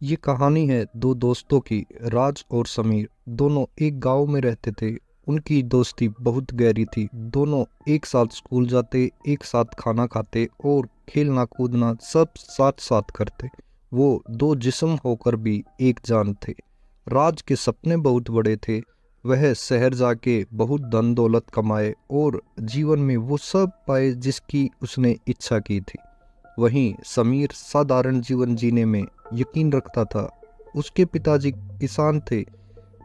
ये कहानी है दो दोस्तों की। राज और समीर दोनों एक गांव में रहते थे। उनकी दोस्ती बहुत गहरी थी। दोनों एक साथ स्कूल जाते, एक साथ खाना खाते और खेलना कूदना सब साथ साथ करते। वो दो जिस्म होकर भी एक जान थे। राज के सपने बहुत बड़े थे। वह शहर जाके बहुत धन दौलत कमाए और जीवन में वो सब पाए जिसकी उसने इच्छा की थी। वहीं समीर साधारण जीवन जीने में यकीन रखता था। उसके पिताजी किसान थे,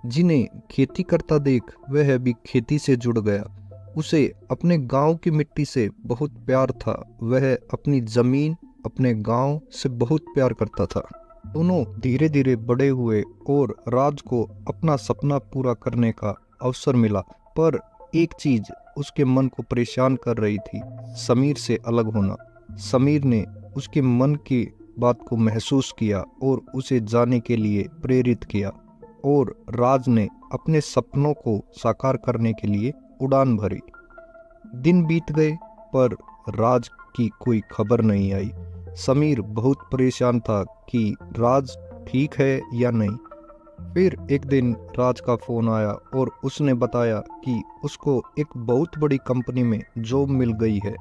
जिन्हें खेती करता देख वह भी खेती से जुड़ गया। उसे अपने गांव की मिट्टी से बहुत प्यार था। वह अपनी जमीन, अपने गांव से बहुत प्यार करता था। दोनों धीरे धीरे बड़े हुए और राज को अपना सपना पूरा करने का अवसर मिला। पर एक चीज उसके मन को परेशान कर रही थी, समीर से अलग होना। समीर ने उसके मन की बात को महसूस किया और उसे जाने के लिए प्रेरित किया, और राज ने अपने सपनों को साकार करने के लिए उड़ान भरी। दिन बीत गए पर राज की कोई खबर नहीं आई। समीर बहुत परेशान था कि राज ठीक है या नहीं। फिर एक दिन राज का फोन आया और उसने बताया कि उसको एक बहुत बड़ी कंपनी में जॉब मिल गई है,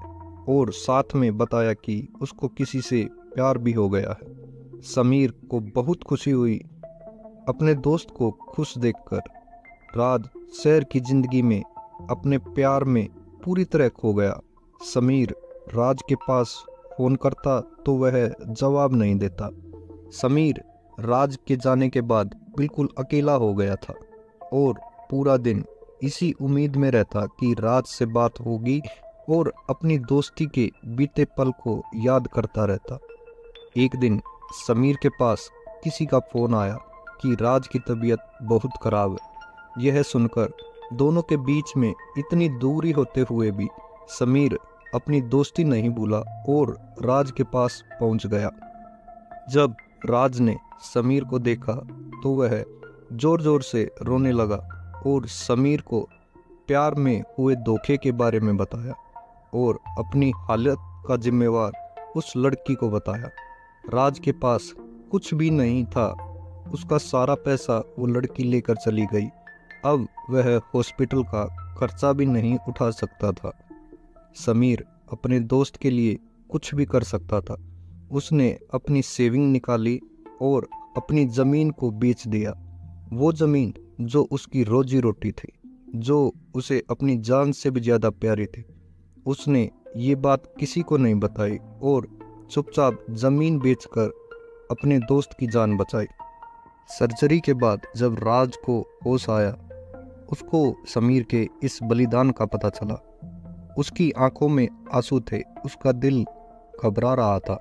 और साथ में बताया कि उसको किसी से प्यार भी हो गया है। समीर को बहुत खुशी हुई अपने दोस्त को खुश देखकर। राज शहर की जिंदगी में अपने प्यार में पूरी तरह खो गया। समीर राज के पास फोन करता तो वह जवाब नहीं देता। समीर राज के जाने के बाद बिल्कुल अकेला हो गया था और पूरा दिन इसी उम्मीद में रहता कि राज से बात होगी, और अपनी दोस्ती के बीते पल को याद करता रहता। एक दिन समीर के पास किसी का फोन आया कि राज की तबीयत बहुत खराब है। यह सुनकर दोनों के बीच में इतनी दूरी होते हुए भी समीर अपनी दोस्ती नहीं भूला और राज के पास पहुंच गया। जब राज ने समीर को देखा तो वह जोर जोर से रोने लगा और समीर को प्यार में हुए धोखे के बारे में बताया और अपनी हालत का जिम्मेवार उस लड़की को बताया। राज के पास कुछ भी नहीं था। उसका सारा पैसा वो लड़की लेकर चली गई। अब वह हॉस्पिटल का खर्चा भी नहीं उठा सकता था। समीर अपने दोस्त के लिए कुछ भी कर सकता था। उसने अपनी सेविंग निकाली और अपनी ज़मीन को बेच दिया। वो ज़मीन जो उसकी रोजी रोटी थी, जो उसे अपनी जान से भी ज़्यादा प्यारी थी। उसने ये बात किसी को नहीं बताई और चुपचाप ज़मीन बेचकर अपने दोस्त की जान बचाई। सर्जरी के बाद जब राज को होश आया, उसको समीर के इस बलिदान का पता चला। उसकी आंखों में आंसू थे। उसका दिल घबरा रहा था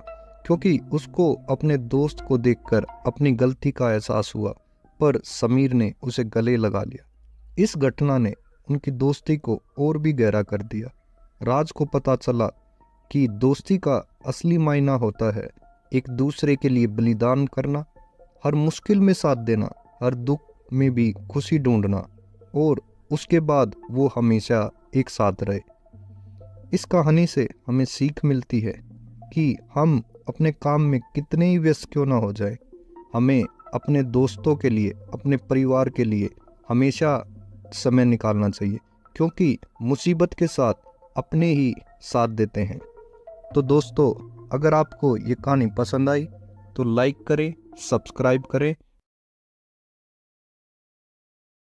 क्योंकि उसको अपने दोस्त को देखकर अपनी गलती का एहसास हुआ, पर समीर ने उसे गले लगा लिया। इस घटना ने उनकी दोस्ती को और भी गहरा कर दिया। राज को पता चला कि दोस्ती का असली मायना होता है एक दूसरे के लिए बलिदान करना, हर मुश्किल में साथ देना, हर दुख में भी खुशी ढूंढना, और उसके बाद वो हमेशा एक साथ रहे। इस कहानी से हमें सीख मिलती है कि हम अपने काम में कितने ही व्यस्त क्यों ना हो जाए, हमें अपने दोस्तों के लिए, अपने परिवार के लिए हमेशा समय निकालना चाहिए, क्योंकि मुसीबत के साथ अपने ही साथ देते हैं। तो दोस्तों, अगर आपको ये कहानी पसंद आई तो लाइक करें, सब्सक्राइब करें